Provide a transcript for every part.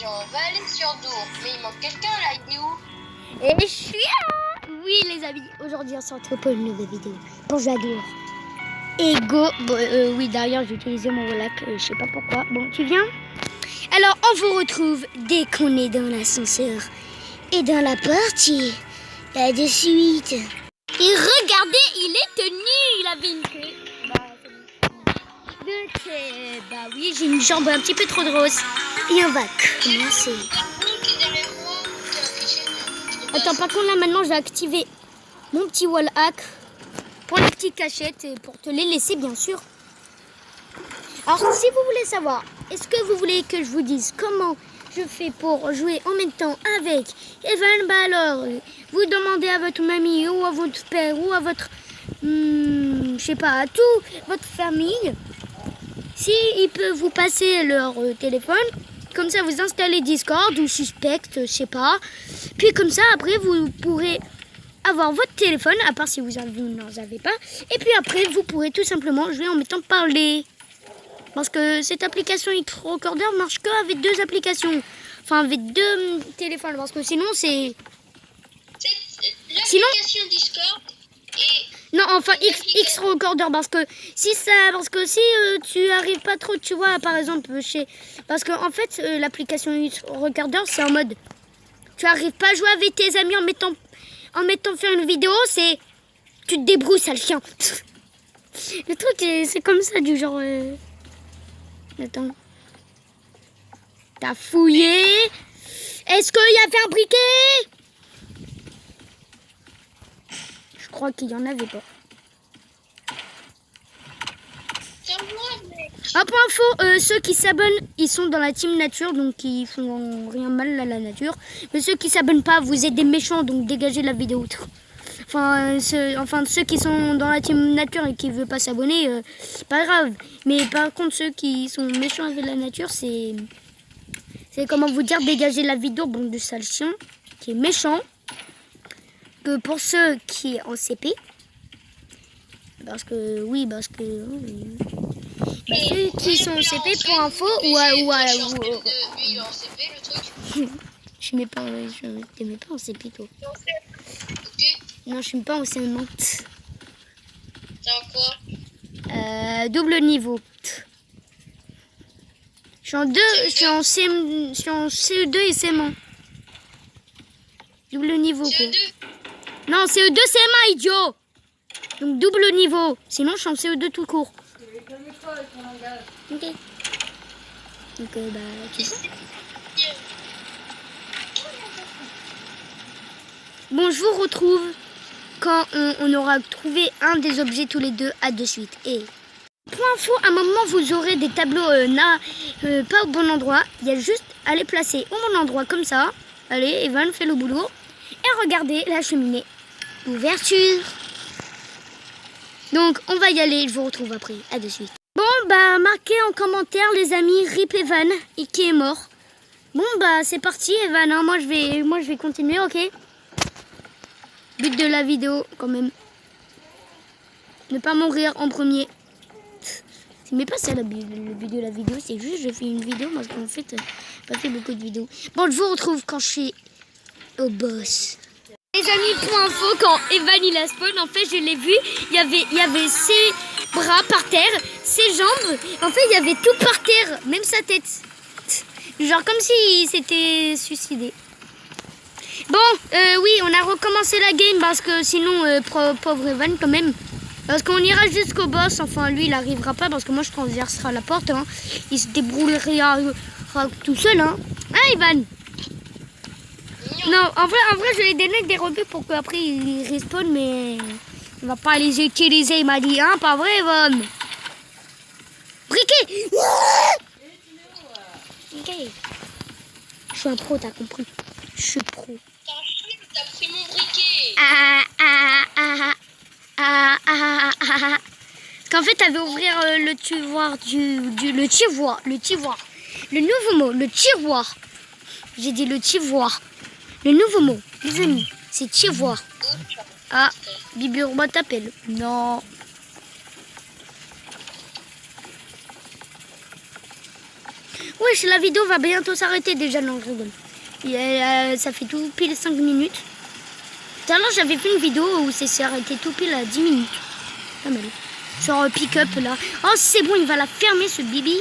on va aller sur Dour. Mais il manque quelqu'un là, il est où? Et je suis là. Oui les amis, aujourd'hui on se retrouve pour une nouvelle vidéo. Bonjour à Dour. Et go, oui d'ailleurs j'ai utilisé mon relac, je sais pas pourquoi. Bon, tu viens? Alors on vous retrouve dès qu'on est dans l'ascenseur et dans la partie. Là de suite. Et regardez, il est tenu, il avait une queue. Bah oui, j'ai une jambe un petit peu trop grosse. Et on va commencer. Attends, par contre là maintenant j'ai activé mon petit wall hack pour les petites cachettes et pour te les laisser bien sûr. Alors si vous voulez savoir, est-ce que vous voulez que je vous dise comment je fais pour jouer en même temps avec Evan? Bah alors, vous demandez à votre mamie ou à votre père ou à votre, je sais pas, à tout votre famille, si ils peuvent vous passer leur téléphone. Comme ça, vous installez Discord ou Suspect, je sais pas. Puis comme ça, après, vous pourrez avoir votre téléphone, à part si vous n'en avez pas. Et puis après, vous pourrez tout simplement jouer en mettant parler. Parce que cette application X-Recorder marche qu'avec deux applications. Enfin, avec deux téléphones. Parce que sinon, c'est... L'application Discord et... Non, enfin, X-Recorder. Parce que si tu arrives pas trop, tu vois, par exemple, parce que en fait, l'application X-Recorder, c'est en mode... Tu arrives pas à jouer avec tes amis en mettant faire une vidéo, c'est... Tu te débrouilles, ça le chien. Le truc, c'est comme ça, du genre... Attends. T'as fouillé? Est-ce qu'il y avait un briquet? Je crois qu'il y en avait pas. Un point info, ceux qui s'abonnent, ils sont dans la team nature, donc ils font rien mal à la nature. Mais ceux qui s'abonnent pas, vous êtes des méchants, donc dégagez la vidéo. Enfin, ceux qui sont dans la team nature et qui ne veulent pas s'abonner, pas grave. Mais par contre, ceux qui sont méchants avec la nature, c'est comment vous dire, dégager la vidéo, bande de sales chiens, qui est méchant. Que pour ceux qui est en CP, ceux qui sont en CP pour info je mets pas, je mets pas en CP toi. Non, je suis pas en CM1. C'est en quoi? Double niveau. Je suis en CE2 et CM1. Double niveau quoi. Non, CE2, CM1, idiot. Donc double niveau. Sinon, je suis en CE2 tout court. Ok. Donc, tu sais. Bon, je vous retrouve quand on aura trouvé un des objets tous les deux, à de suite. Et pour info, à un moment, vous aurez des tableaux pas au bon endroit. Il y a juste à les placer au bon endroit comme ça. Allez, Evan fait le boulot. Et regardez la cheminée. Ouverture. Donc, on va y aller. Je vous retrouve après. À de suite. Bon, marquez en commentaire, les amis, RIP Evan, et qui est mort. Bon, c'est parti, Evan. Hein. Moi, je vais continuer, ok? But de la vidéo, quand même. Ne pas mourir en premier. Mais pas ça le but de la vidéo, c'est juste je fais une vidéo parce qu'en fait, pas fait beaucoup de vidéos. Bon, je vous retrouve quand je suis au boss. Les amis, pour info, quand Evan il a spawn, en fait, je l'ai vu, il y avait ses bras par terre, ses jambes, en fait, il y avait tout par terre, même sa tête. Genre comme s'il s'était suicidé. Bon, oui, on a recommencé la game parce que sinon, pauvre Evan quand même. Parce qu'on ira jusqu'au boss, enfin lui il arrivera pas parce que moi je transversera la porte. Hein. Il se débrouillera tout seul. Hein, Evan? Non, en vrai je vais donner des rebuts pour qu'après il respawn, mais on va pas les utiliser, il m'a dit, hein, pas vrai Evan? Briquet. Ok. Je suis un pro, t'as compris. Je suis pro. T'as pris mon briquet. Parce qu'en fait, t'avais ouvrir le tiroir le tiroir. Le nouveau mot, le tiroir. J'ai dit le tiroir. Le nouveau mot, les amis, c'est tiroir. Ah, Bibi Urba t'appelle. Non. Wesh, la vidéo va bientôt s'arrêter déjà, non, je rigole. Ça fait tout pile 5 minutes. Tout à l'heure, j'avais fait une vidéo où c'est s'est arrêté tout pile à 10 minutes. Pas mal. Genre pick-up là. Oh, c'est bon, il va la fermer ce bibi.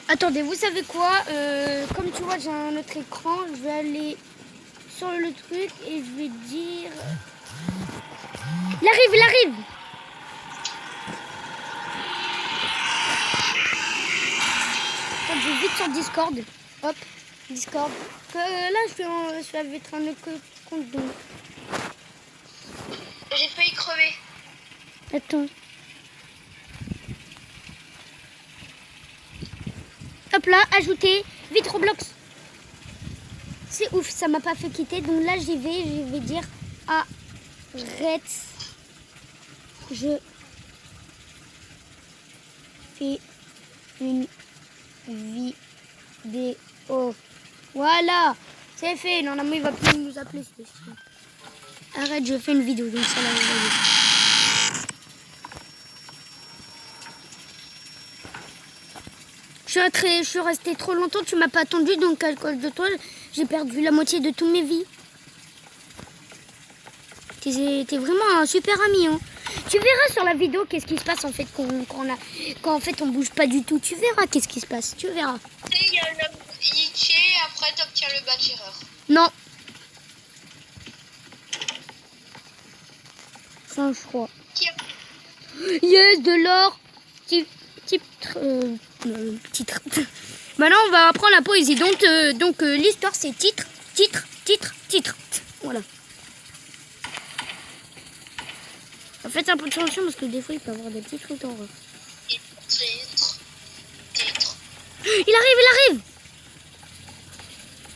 Attendez, vous savez quoi? Comme tu vois, j'ai un autre écran. Je vais aller sur le truc et je vais dire... Il arrive, il arrive! Attends, je vais vite sur Discord. Hop, Discord. Là, je suis avec un autre compte. Donc. J'ai failli crever. Attends. Hop là, ajouter. Vite Roblox. C'est ouf, ça m'a pas fait quitter. Donc là, je vais dire arrête. Je fais une vidéo. Voilà, c'est fait. Normalement, il va plus nous appeler. Arrête, je fais une vidéo. Donc ça, là, vous voyez. Je suis restée trop longtemps, tu m'as pas attendu, donc à cause de toi, j'ai perdu la moitié de toutes mes vies. T'es vraiment un super ami, hein. Tu verras sur la vidéo qu'est-ce qui se passe en fait quand en fait on bouge pas du tout. Tu verras qu'est-ce qui se passe, tu verras. Tu sais, il y a un glitché et après t'obtiens le bâtireur. Non. Ça, je crois. Yes, de l'or. Titre. Maintenant, on va apprendre la poésie. Donc l'histoire, c'est titre. Voilà. Faites un peu de attention parce que des fois, il peut y avoir des petits trucs en rose. Titre. Il arrive.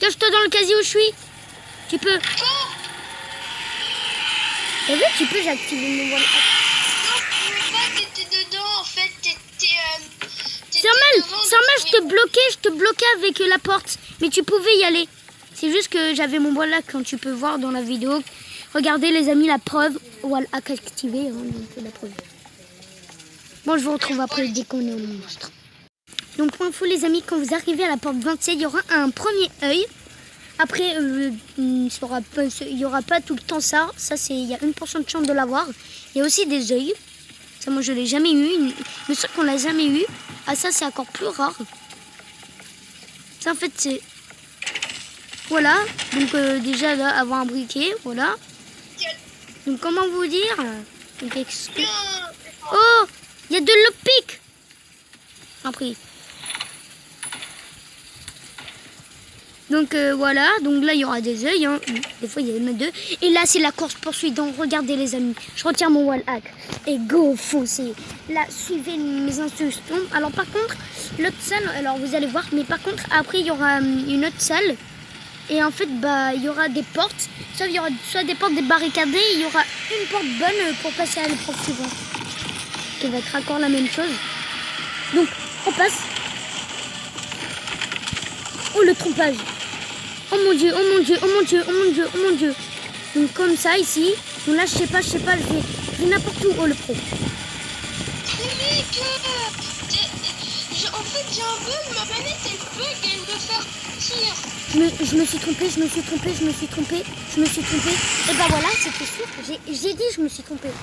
Cache-toi dans le casier où je suis. Tu peux. T'as vu, tu peux, j'ai activé mon wall. Non, je pouvais pas, t'étais dedans en fait. C'est normal, je te bloquais avec la porte. Mais tu pouvais y aller. C'est juste que j'avais mon wall là, quand tu peux voir dans la vidéo. Regardez les amis, la preuve. Wall hack activé, hein, donc c'est la preuve. Bon, je vous retrouve après dès qu'on est au monstre. Donc pour info les amis, quand vous arrivez à la porte 27, il y aura un premier œil. Après, il y aura pas tout le temps ça. Ça, il y a 1% de chance de l'avoir. Il y a aussi des œils. Ça, moi, je l'ai jamais eu. Mais ceux qu'on l'a jamais eu, ça, c'est encore plus rare. Ça, en fait, c'est... Voilà. Donc, déjà, là, avoir un briquet. Voilà. Donc, comment vous dire? Donc, oh, il y a de lockpick. Après. Donc voilà, donc là il y aura des œils, hein. Des fois il y en a deux. Et là c'est la course poursuite, donc regardez les amis, je retire mon wall hack et go foncez. Là suivez mes instructions. Alors par contre, l'autre salle, alors vous allez voir, mais par contre après il y aura une autre salle. Et en fait il y aura des portes, il y aura soit des portes débarricadées, il y aura une porte bonne pour passer à l'épreuve suivante. Qui va être encore la même chose. Donc on passe. Oh le trompage. Oh mon dieu. Donc comme ça ici. Donc là je sais pas, je vais n'importe où. Oh le pro. Mais mec, en fait j'ai un bug, ma manette elle bug et elle me fait partir. Je me suis trompée. Et bah voilà, c'était sûr. J'ai dit je me suis trompée.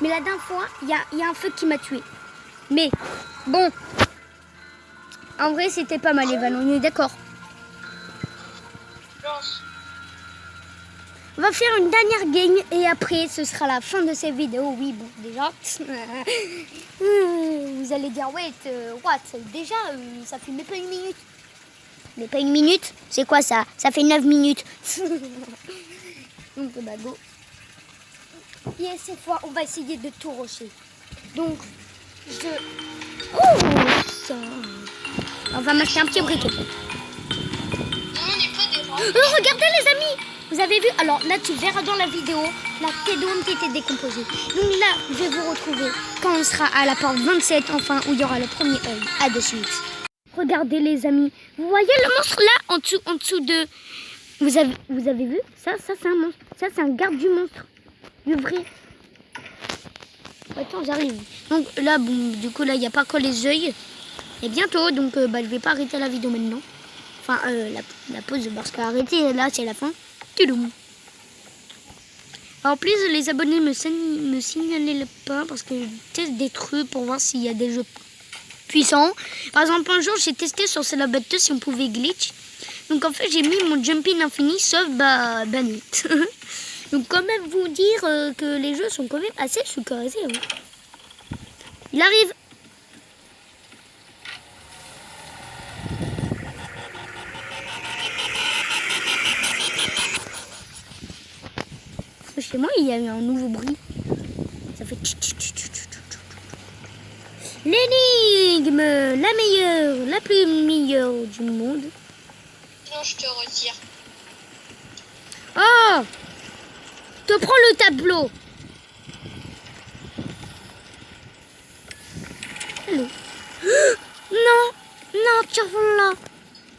Mais la dernière fois, il y a un feu qui m'a tué. Mais bon. En vrai c'était pas mal Evan, on est d'accord. On va faire une dernière game et après ce sera la fin de cette vidéo. Oui, bon, déjà. Vous allez dire, wait, what? Déjà, ça fait même pas une minute. Mais pas une minute? C'est quoi ça? Ça fait 9 minutes. Donc, bah, go. Et cette fois, on va essayer de tout rusher. Donc, oh, ça. On va m'acheter un petit briquet. Regardez les amis, vous avez vu? Alors là tu verras dans la vidéo la T-Dome qui était décomposée. Donc là je vais vous retrouver quand on sera à la porte 27 enfin où il y aura le premier œil. À de suite. Regardez les amis, vous voyez le monstre là en dessous de... Vous avez vu? Ça c'est un monstre, ça c'est un garde du monstre. Du vrai. Attends, j'arrive. Donc là, bon, du coup, là, il n'y a pas que les yeux. Et bientôt, donc je vais pas arrêter la vidéo maintenant. Enfin, la pause, parce qu'arrêter, là, c'est la fin. Toudoum. En plus, les abonnés me signalent pas parce que je teste des trucs pour voir s'il y a des jeux puissants. Par exemple, un jour, j'ai testé sur Célibate 2 si on pouvait glitch. Donc en fait, j'ai mis mon jumping infini sauf banni. Donc quand même vous dire que les jeux sont quand même assez sous-carrés. Hein. Il arrive. Chez moi, il y a eu un nouveau bruit. Ça fait... L'énigme, la meilleure, la plus meilleure du monde. Non, je te retire. Oh! Te prends le tableau. Allô? Non, non, Tafola.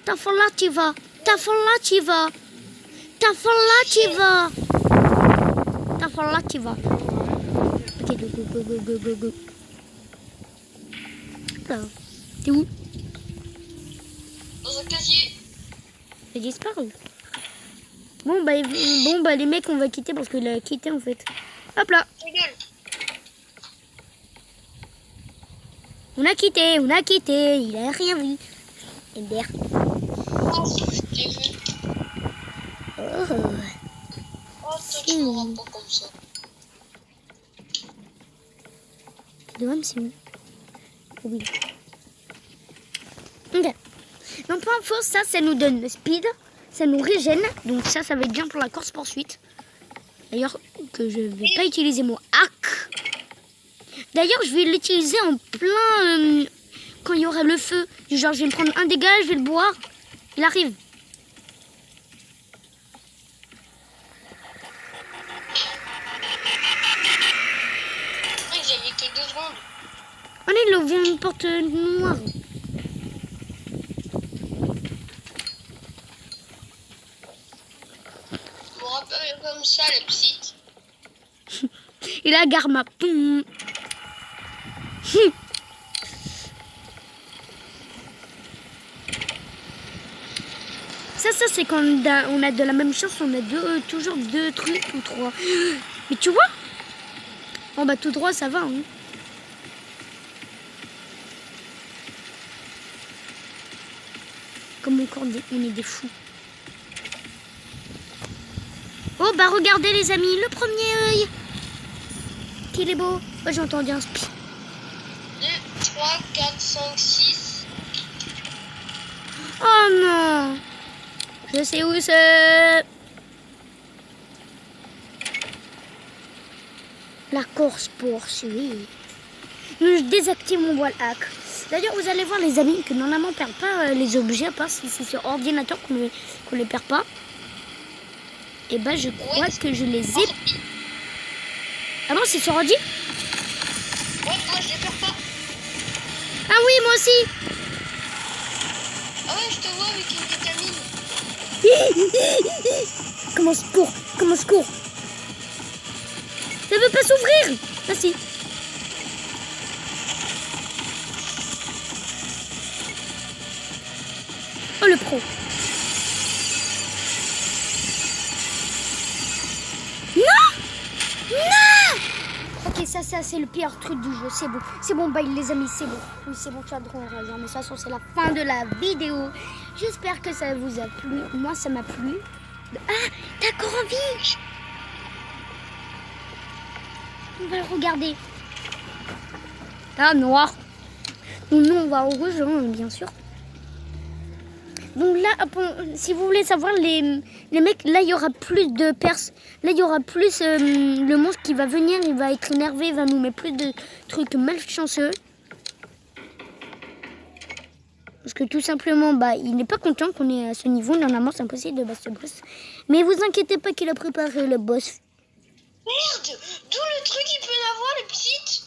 Tafola, tu vas. Tafola, tu vas. Tafola, tu vas. Tafola, tu vas. Ok, go. T'es où? Dans un casier. J'ai disparu. Bon bah les mecs on va quitter parce qu'il a quitté en fait. Hop là. Ta gueule. On a quitté, il a rien vu. Ender. Oh, je t'ai vu. Oh. Oh, toi, tu m'auras pas comme ça. Devant c'est où? Oui. Ok. Donc pour info, ça nous donne le speed, ça nous régène. Donc ça va être bien pour la course poursuite. D'ailleurs que je vais pas utiliser mon hack. D'ailleurs je vais l'utiliser en plein quand il y aura le feu. Du genre je vais me prendre un dégât, je vais le boire. Il arrive. Ouais, j'avais que 2 secondes. On est là, on vient une porte noire. Je me rappelle comme ça, la petite. Et là, Garma. Poum. Ça c'est quand on a de la même chance, on a toujours 2 trucs ou 3. Mais tu vois? Bon bah tout droit, ça va. Hein. Comme on est des fous. Oh bah regardez les amis, le premier œil. Qu'il est beau. Oh, j'ai entendu un spi. 2, 3, 4, 5, 6. Oh non. Je sais où c'est. La course poursuit. Je désactive mon voile hack. D'ailleurs, vous allez voir les amis que normalement on ne perd pas les objets, à part si c'est sur ordinateur qu'on les perd pas. Et bah je crois que je les ai. Ah bon, c'est sur ordi? Ouais, moi je les perds pas. Ah oui, moi aussi. Ah ouais, je te vois avec une vitamine. Comment se court? Ça veut pas s'ouvrir. Ah si. Oh le pro. Non. Ok, ça c'est le pire truc du jeu. C'est bon, bye les amis, c'est bon. Oui, c'est bon, tu as droit à raison. Mais de toute façon, c'est la fin de la vidéo. J'espère que ça vous a plu. Moi, ça m'a plu. Ah, t'as encore envie? On va le regarder. Ah, noir. Nous, on va au rouge, hein, bien sûr. Donc là, si vous voulez savoir, les mecs, là, il y aura plus de perses. Là, il y aura plus le monstre qui va venir, il va être énervé, il va nous mettre plus de trucs malchanceux. Parce que tout simplement, bah, il n'est pas content qu'on est à ce niveau. Normalement, c'est impossible de battre ce boss. Mais vous inquiétez pas qu'il a préparé le boss. Merde, d'où le truc il peut en avoir, les petites.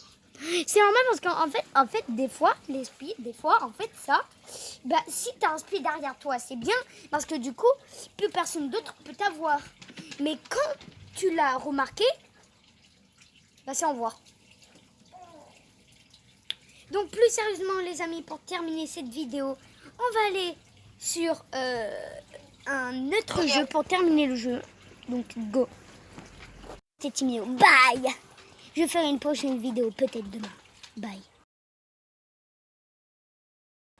C'est normal parce qu'en fait, des fois, les speeds, en fait, ça, bah, si tu as un speed derrière toi, c'est bien parce que du coup, plus personne d'autre peut t'avoir. Mais quand tu l'as remarqué, bah, c'est au revoir. Donc plus sérieusement les amis, pour terminer cette vidéo, on va aller sur un autre jeu pour terminer le jeu. Donc go. C'était Timéo. Bye. Je ferai une prochaine vidéo peut-être demain. Bye.